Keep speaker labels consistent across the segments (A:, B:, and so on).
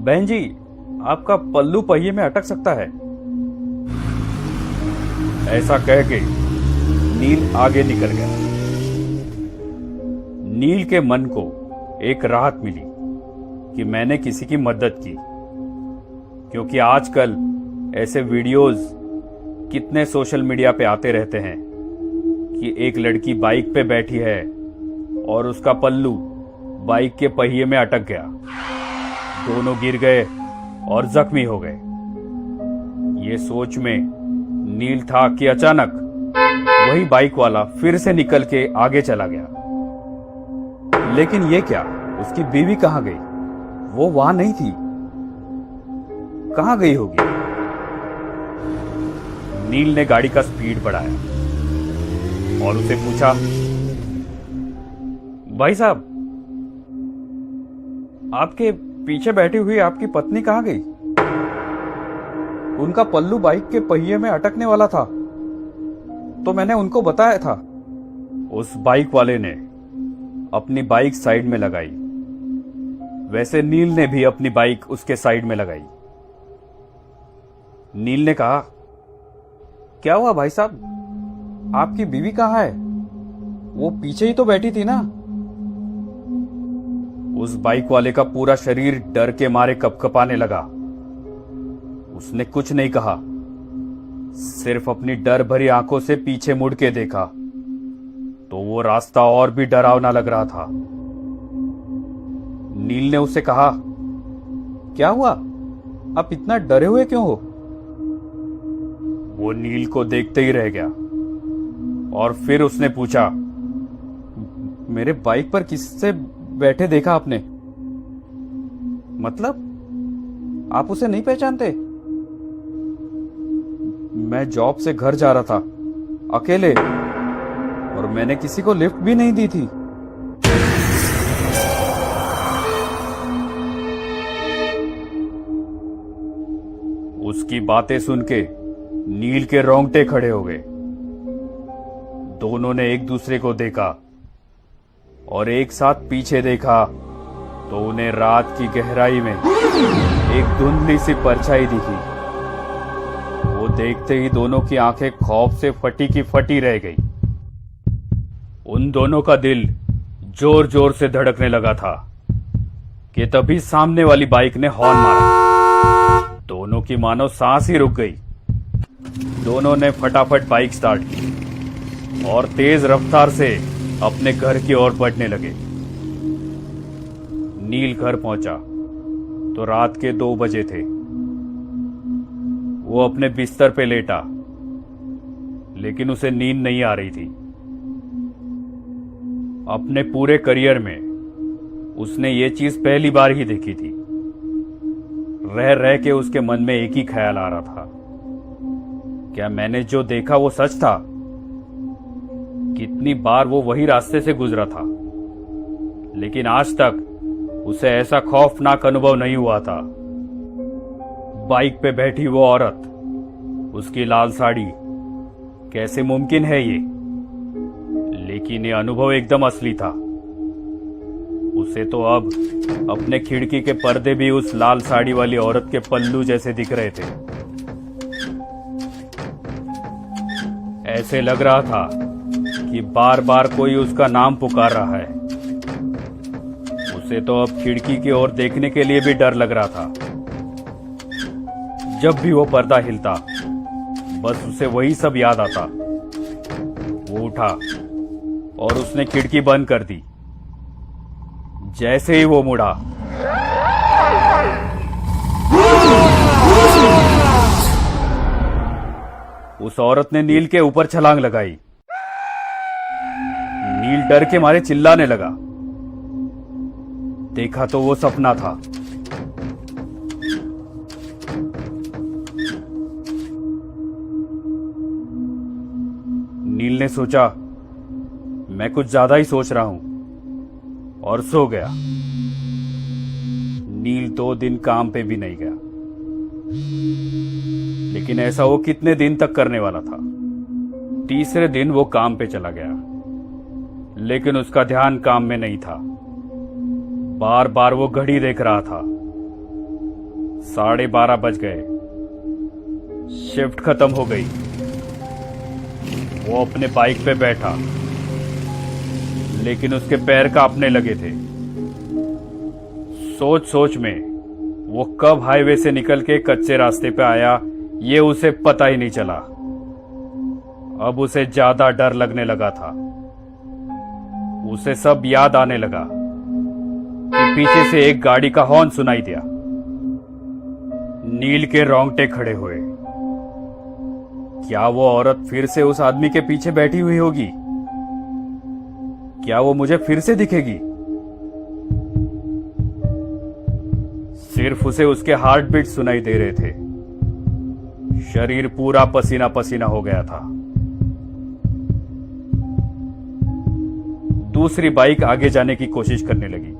A: बहन जी, आपका पल्लू पहिए में अटक सकता है। ऐसा कह के नील आगे निकल गया। नील के मन को एक राहत मिली कि मैंने किसी की मदद की, क्योंकि आजकल ऐसे वीडियोस कितने सोशल मीडिया पे आते रहते हैं कि एक लड़की बाइक पे बैठी है और उसका पल्लू बाइक के पहिए में अटक गया, दोनों गिर गए और जख्मी हो गए। ये सोच में नील था कि अचानक वही बाइक वाला फिर से निकल के आगे चला गया। लेकिन ये क्या, उसकी बीवी कहां गई? वो वहां नहीं थी। कहां गई होगी? नील ने गाड़ी का स्पीड बढ़ाया और उसे पूछा, भाई साहब, आपके पीछे बैठी हुई आपकी पत्नी कहां गई? उनका पल्लू बाइक के पहिए में अटकने वाला था, तो मैंने उनको बताया था। उस बाइक वाले ने अपनी बाइक साइड में लगाई। वैसे नील ने भी अपनी बाइक उसके साइड में लगाई। नील ने कहा, क्या हुआ भाई साहब, आपकी बीवी कहां है? वो पीछे ही तो बैठी थी ना। उस बाइक वाले का पूरा शरीर डर के मारे कपकपाने लगा। उसने कुछ नहीं कहा, सिर्फ अपनी डर भरी आंखों से पीछे मुड़ के देखा तो वो रास्ता और भी डरावना लग रहा था। नील ने उससे कहा, क्या हुआ, आप इतना डरे हुए क्यों हो? वो नील को देखते ही रह गया और फिर उसने पूछा, मेरे बाइक पर किससे बैठे देखा आपने? मतलब आप उसे नहीं पहचानते? मैं जॉब से घर जा रहा था अकेले, और मैंने किसी को लिफ्ट भी नहीं दी थी। उसकी बातें सुन के नील के रोंगटे खड़े हो गए। दोनों ने एक दूसरे को देखा और एक साथ पीछे देखा तो उन्हें रात की गहराई में एक धुंधली सी परछाई दिखी। वो देखते ही दोनों की आंखें खौफ से फटी की फटी रह गई। उन दोनों का दिल जोर जोर से धड़कने लगा था कि तभी सामने वाली बाइक ने हॉर्न मारा। दोनों की मानो सांस ही रुक गई। दोनों ने फटाफट बाइक स्टार्ट की और तेज रफ्तार से अपने घर की ओर बढ़ने लगे। नील घर पहुंचा तो रात के 2 बजे थे। वो अपने बिस्तर पे लेटा, लेकिन उसे नींद नहीं आ रही थी। अपने पूरे करियर में उसने ये चीज पहली बार ही देखी थी। रह रह के उसके मन में एक ही ख्याल आ रहा था, क्या मैंने जो देखा वो सच था? कितनी बार वो वही रास्ते से गुजरा था, लेकिन आज तक उसे ऐसा खौफनाक अनुभव नहीं हुआ था। बाइक पे बैठी वो औरत, उसकी लाल साड़ी, कैसे मुमकिन है ये? लेकिन ये अनुभव एकदम असली था। उसे तो अब अपने खिड़की के पर्दे भी उस लाल साड़ी वाली औरत के पल्लू जैसे दिख रहे थे। ऐसे लग रहा था कि बार बार कोई उसका नाम पुकार रहा है। उसे तो अब खिड़की की ओर देखने के लिए भी डर लग रहा था। जब भी वो पर्दा हिलता, बस उसे वही सब याद आता। वो उठा और उसने खिड़की बंद कर दी। जैसे ही वो मुड़ा, उस औरत ने नील के ऊपर छलांग लगाई। नील डर के मारे चिल्लाने लगा। देखा तो वो सपना था। नील ने सोचा, मैं कुछ ज्यादा ही सोच रहा हूं, और सो गया। नील 2 दिन काम पे भी नहीं गया, लेकिन ऐसा वो कितने दिन तक करने वाला था। तीसरे दिन वो काम पे चला गया, लेकिन उसका ध्यान काम में नहीं था। बार बार वो घड़ी देख रहा था। 12:30 बज गए। शिफ्ट खत्म हो गई। वो अपने बाइक पे बैठा, लेकिन उसके पैर कांपने लगे थे। सोच सोच में वो कब हाईवे से निकल के कच्चे रास्ते पे आया, ये उसे पता ही नहीं चला। अब उसे ज्यादा डर लगने लगा था। उसे सब याद आने लगा कि पीछे से एक गाड़ी का हॉर्न सुनाई दिया। नील के रोंगटे खड़े हुए। क्या वो औरत फिर से उस आदमी के पीछे बैठी हुई होगी? क्या वो मुझे फिर से दिखेगी? सिर्फ उसे उसके हार्ट बीट सुनाई दे रहे थे। शरीर पूरा पसीना पसीना हो गया था। दूसरी बाइक आगे जाने की कोशिश करने लगी।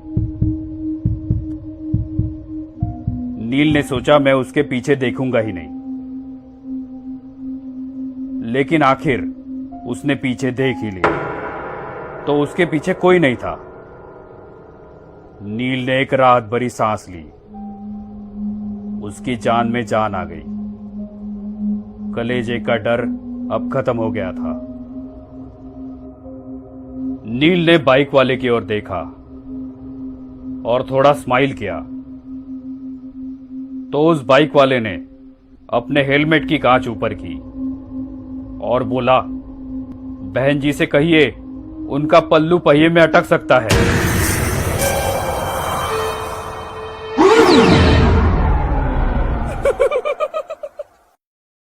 A: नील ने सोचा मैं उसके पीछे देखूंगा ही नहीं, लेकिन आखिर उसने पीछे देख ही लिया तो उसके पीछे कोई नहीं था। नील ने एक राहत भरी सांस ली। उसकी जान में जान आ गई। कलेजे का डर अब खत्म हो गया था। नील ने बाइक वाले की ओर देखा और थोड़ा स्माइल किया तो उस बाइक वाले ने अपने हेलमेट की कांच ऊपर की और बोला, बहन जी से कहिए उनका पल्लू पहिए में अटक सकता है।